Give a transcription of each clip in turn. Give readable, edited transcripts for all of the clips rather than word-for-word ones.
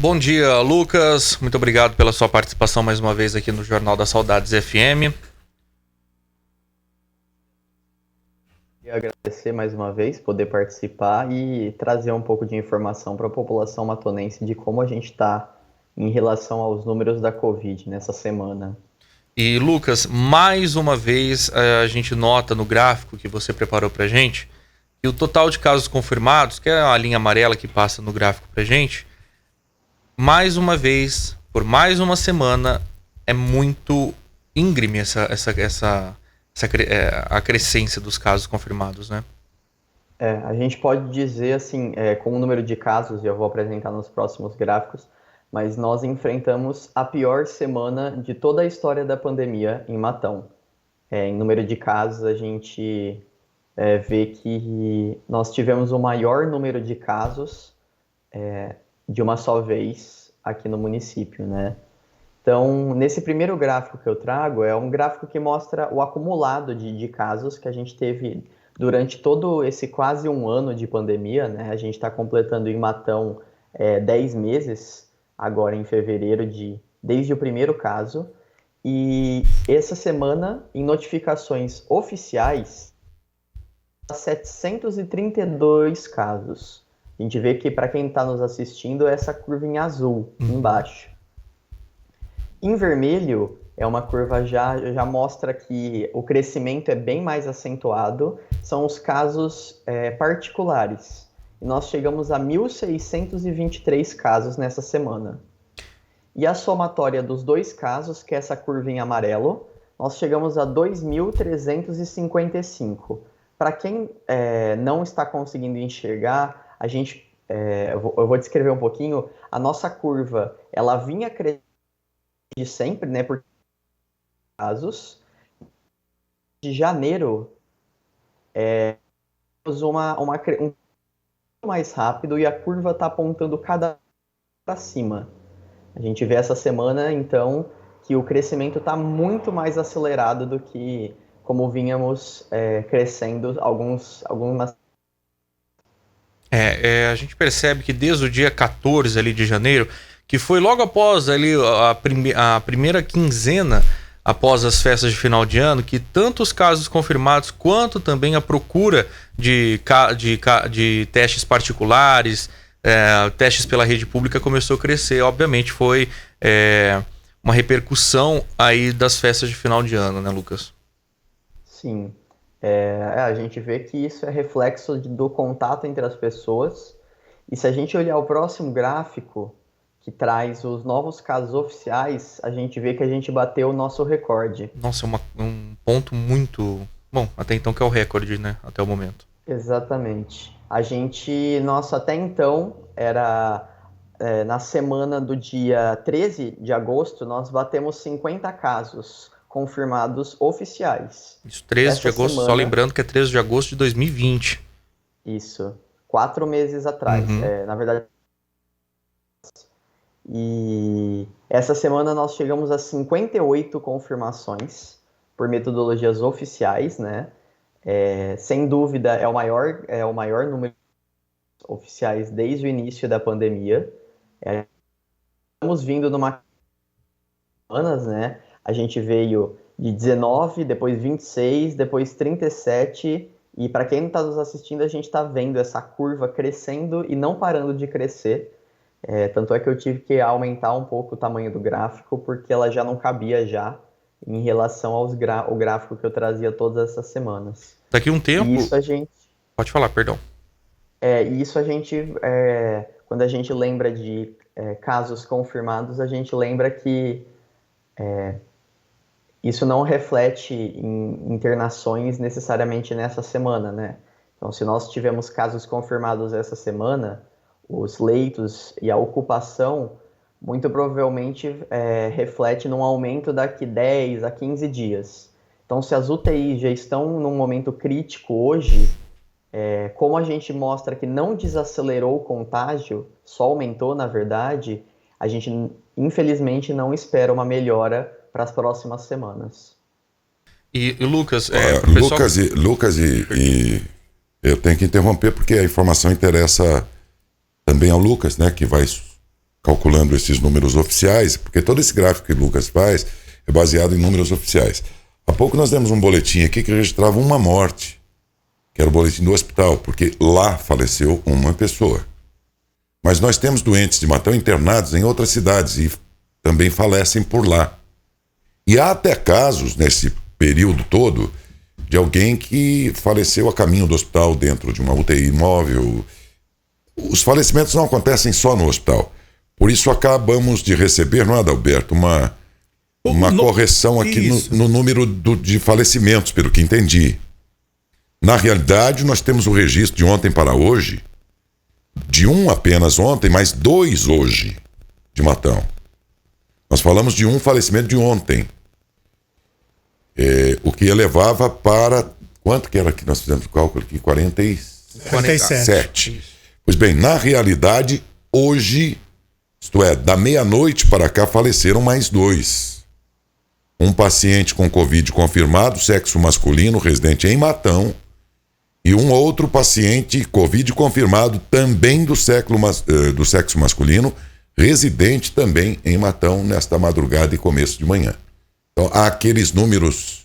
Bom dia, Lucas. Muito obrigado pela sua participação mais uma vez aqui no Jornal das Saudades FM. Queria agradecer mais uma vez, poder participar e trazer um pouco de informação para a população matonense de como a gente está em relação aos números da Covid nessa semana. E, Lucas, mais uma vez a gente nota no gráfico que você preparou para a gente que o total de casos confirmados, que é a linha amarela que passa no gráfico para a gente, mais uma vez, por mais uma semana, é muito íngreme a crescência dos casos confirmados, né? A gente pode dizer assim, com o número de casos, e eu vou apresentar nos próximos gráficos, mas nós enfrentamos a pior semana de toda a história da pandemia em Matão. Em número de casos, a gente vê que nós tivemos o maior número de casos de uma só vez aqui no município, né? Então, nesse primeiro gráfico que eu trago, é um gráfico que mostra o acumulado de casos que a gente teve durante todo esse quase um ano de pandemia, né? A gente está completando em Matão 10 meses, agora em fevereiro, desde o primeiro caso. E essa semana, em notificações oficiais, 732 casos. A gente vê que, para quem está nos assistindo, é essa curva em azul, embaixo. Em vermelho, é uma curva já mostra que o crescimento é bem mais acentuado, são os casos particulares. E nós chegamos a 1.623 casos nessa semana. E a somatória dos dois casos, que é essa curva em amarelo, nós chegamos a 2.355. Para quem não está conseguindo enxergar, eu vou descrever um pouquinho. A nossa curva, ela vinha crescendo de sempre, né, por casos. De janeiro, temos um mais rápido e a curva está apontando cada vez para cima. A gente vê essa semana, então, que o crescimento está muito mais acelerado do que como vínhamos crescendo algumas. A gente percebe que desde o dia 14 ali de janeiro, que foi logo após ali a primeira quinzena após as festas de final de ano, que tanto os casos confirmados quanto também a procura de testes particulares, testes pela rede pública começou a crescer. Obviamente foi uma repercussão aí das festas de final de ano, né, Lucas? Sim. A gente vê que isso é reflexo do contato entre as pessoas. E se a gente olhar o próximo gráfico, que traz os novos casos oficiais, a gente vê que a gente bateu o nosso recorde. Nossa, um ponto muito bom, até então, que é o recorde, né, até o momento. Exatamente. Até então, na semana do dia 13 de agosto, nós batemos 50 casos confirmados oficiais. Isso, 13 de agosto, só lembrando que é 13 de agosto de 2020. Isso, 4 meses atrás. Na verdade, e essa semana nós chegamos a 58 confirmações por metodologias oficiais, né? Sem dúvida, é o maior número de oficiais desde o início da pandemia. Estamos vindo numa semanas, né? A gente veio de 19, depois 26, depois 37, e para quem não está nos assistindo, a gente está vendo essa curva crescendo e não parando de crescer. Tanto é que eu tive que aumentar um pouco o tamanho do gráfico, porque ela já não cabia já em relação ao gráfico que eu trazia todas essas semanas. Daqui a um tempo... Isso a gente... Pode falar, perdão. Isso a gente... quando a gente lembra de casos confirmados, a gente lembra que isso não reflete em internações necessariamente nessa semana, né? Então, se nós tivemos casos confirmados essa semana, os leitos e a ocupação muito provavelmente reflete num aumento daqui 10 a 15 dias. Então, se as UTIs já estão num momento crítico hoje, como a gente mostra que não desacelerou o contágio, só aumentou, na verdade, a gente, infelizmente, não espera uma melhora para as próximas semanas. E Lucas... Lucas, eu tenho que interromper porque a informação interessa também ao Lucas, né, que vai calculando esses números oficiais, porque todo esse gráfico que o Lucas faz é baseado em números oficiais. Há pouco nós demos um boletim aqui que registrava uma morte, que era o boletim do hospital, porque lá faleceu uma pessoa. Mas nós temos doentes de Matão internados em outras cidades e também falecem por lá. E há até casos, nesse período todo, de alguém que faleceu a caminho do hospital dentro de uma UTI móvel. Os falecimentos não acontecem só no hospital. Por isso acabamos de receber, não é, Adalberto, uma correção aqui no número de falecimentos, pelo que entendi. Na realidade, nós temos o registro de ontem para hoje, de um apenas ontem, mas 2 hoje, de Matão. Nós falamos de um falecimento de ontem. O que elevava para... Quanto que era que nós fizemos o cálculo aqui? 47. Pois bem, na realidade, hoje, isto é, da meia-noite para cá, faleceram mais 2. Um paciente com Covid confirmado, sexo masculino, residente em Matão, e um outro paciente Covid confirmado, também do sexo masculino, residente também em Matão, nesta madrugada e começo de manhã. Então, aqueles números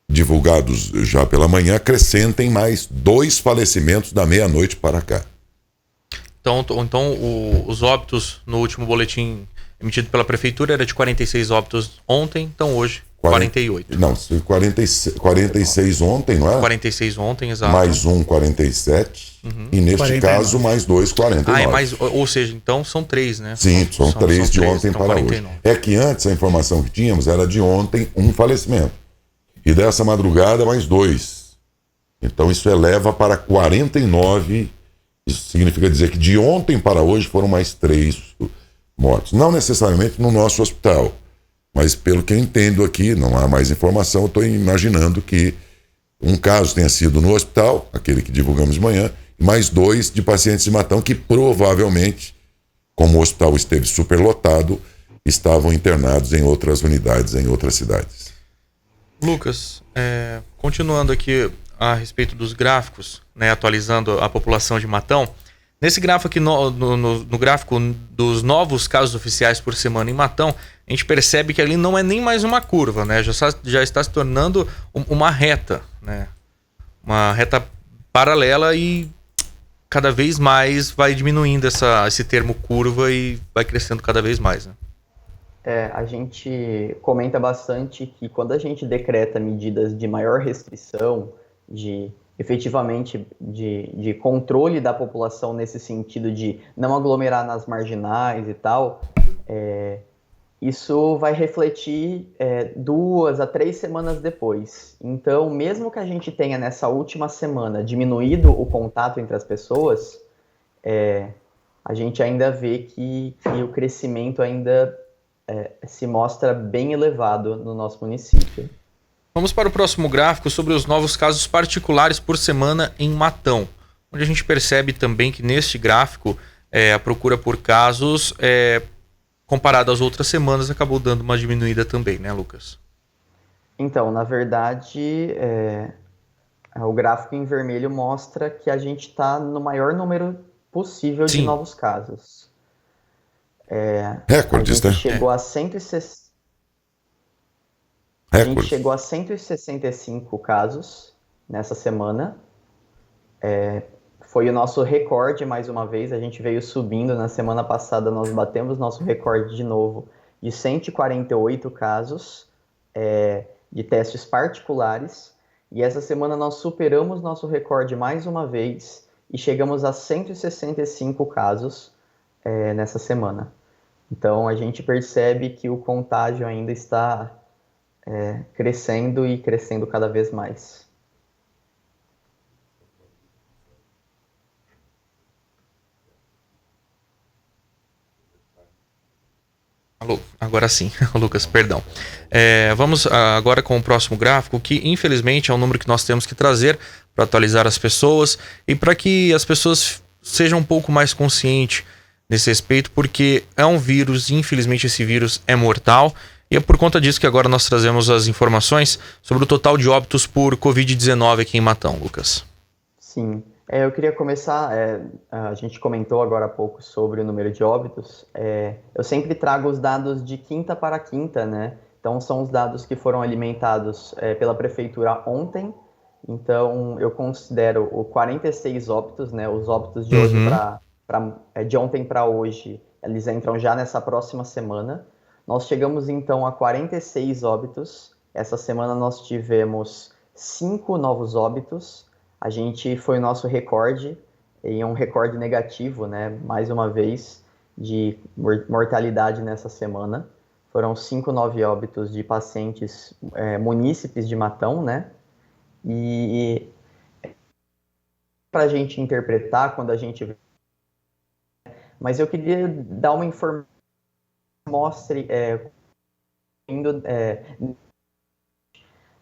divulgados já pela manhã acrescentem mais 2 falecimentos da meia-noite para cá. Então os óbitos no último boletim emitido pela prefeitura era de 46 óbitos ontem, então hoje 48. Não, 46 ontem, não é? 46 ontem, exato. Mais um 47. E neste 49. Caso, mais 2, 49. Ou seja, então são 3, né? Sim, são 3 de ontem então, para 49. Hoje. É que antes a informação que tínhamos era de ontem um falecimento. E dessa madrugada, mais 2. Então isso eleva para 49. Isso significa dizer que de ontem para hoje foram mais 3 mortos. Não necessariamente no nosso hospital. Mas pelo que eu entendo aqui, não há mais informação, eu estou imaginando que um caso tenha sido no hospital, aquele que divulgamos de manhã, e mais 2 de pacientes de Matão que provavelmente, como o hospital esteve superlotado, estavam internados em outras unidades, em outras cidades. Lucas, continuando aqui a respeito dos gráficos, né, atualizando a população de Matão, nesse gráfico aqui, no gráfico dos novos casos oficiais por semana em Matão, a gente percebe que ali não é nem mais uma curva, né? Já está se tornando uma reta, né? Uma reta paralela e cada vez mais vai diminuindo esse termo curva e vai crescendo cada vez mais, né? A gente comenta bastante que quando a gente decreta medidas de maior restrição, efetivamente de controle da população nesse sentido de não aglomerar nas marginais e tal, isso vai refletir 2 a 3 semanas depois. Então, mesmo que a gente tenha nessa última semana diminuído o contato entre as pessoas, a gente ainda vê que o crescimento ainda se mostra bem elevado no nosso município. Vamos para o próximo gráfico sobre os novos casos particulares por semana em Matão, onde a gente percebe também que neste gráfico a procura por casos, comparado às outras semanas, acabou dando uma diminuída também, né, Lucas? Então, na verdade, o gráfico em vermelho mostra que a gente está no maior número possível de novos casos. Recordes, né? A gente chegou a 165 casos nessa semana. Foi o nosso recorde, mais uma vez. A gente veio subindo. Na semana passada, nós batemos nosso recorde de novo de 148 casos de testes particulares. E essa semana nós superamos nosso recorde mais uma vez e chegamos a 165 casos nessa semana. Então, a gente percebe que o contágio ainda está crescendo e crescendo cada vez mais. Alô, agora sim, Lucas, perdão. Vamos agora com o próximo gráfico, que infelizmente é um número que nós temos que trazer para atualizar as pessoas e para que as pessoas sejam um pouco mais conscientes nesse respeito, porque é um vírus e infelizmente esse vírus é mortal. E é por conta disso que agora nós trazemos as informações sobre o total de óbitos por Covid-19 aqui em Matão, Lucas. Sim, Eu queria começar, a gente comentou agora há pouco sobre o número de óbitos. Eu sempre trago os dados de quinta para quinta, né? Então, são os dados que foram alimentados pela prefeitura ontem. Então, eu considero o 46 óbitos, né? Os óbitos de hoje de ontem para hoje, eles entram já nessa próxima semana. Nós chegamos, então, a 46 óbitos. Essa semana nós tivemos 5 novos óbitos. A gente foi o nosso recorde, e um recorde negativo, né? Mais uma vez, de mortalidade nessa semana. Foram 5 novos óbitos de pacientes munícipes de Matão, né? E para a gente interpretar quando a gente... Mas eu queria dar uma informação que mostre...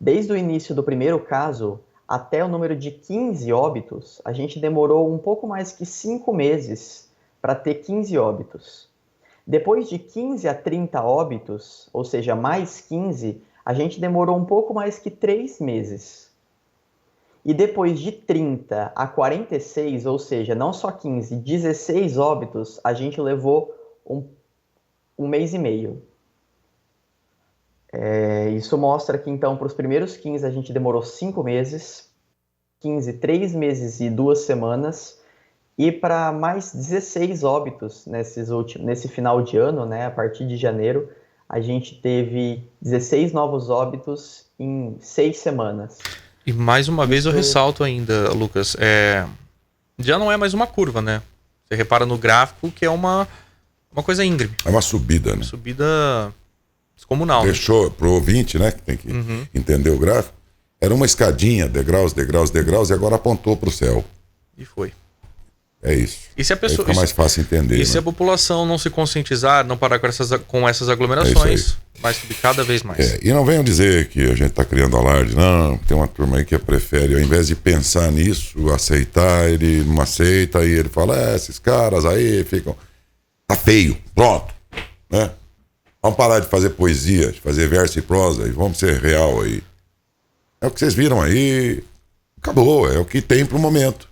Desde o início do primeiro caso até o número de 15 óbitos, a gente demorou um pouco mais que 5 meses para ter 15 óbitos. Depois de 15 a 30 óbitos, ou seja, mais 15, a gente demorou um pouco mais que 3 meses. E depois de 30 a 46, ou seja, não só 15, 16 óbitos, a gente levou um mês e meio. Isso mostra que, então, para os primeiros 15 a gente demorou 5 meses, 15, 3 meses e 2 semanas, e para mais 16 óbitos nesse final de ano, né, a partir de janeiro, a gente teve 16 novos óbitos em 6 semanas. E mais uma vez eu ressalto ainda, Lucas, já não é mais uma curva, né? Você repara no gráfico que é uma coisa íngreme. É uma subida, né? Uma subida descomunal. Deixou pro ouvinte, né, que tem que entender o gráfico. Era uma escadinha, degraus, degraus, degraus, e agora apontou pro céu. E foi. É isso. E se a pessoa, fica mais fácil entender. E se a população não se conscientizar, não parar com essas aglomerações, vai subir cada vez mais. E não venham dizer que a gente está criando alarde. Não, tem uma turma aí que prefere, ao invés de pensar nisso, aceitar, ele não aceita, e ele fala, esses caras aí ficam... Tá feio, pronto, né? Vamos parar de fazer poesia, de fazer verso e prosa, e vamos ser real aí. É o que vocês viram aí, acabou, é o que tem pro momento.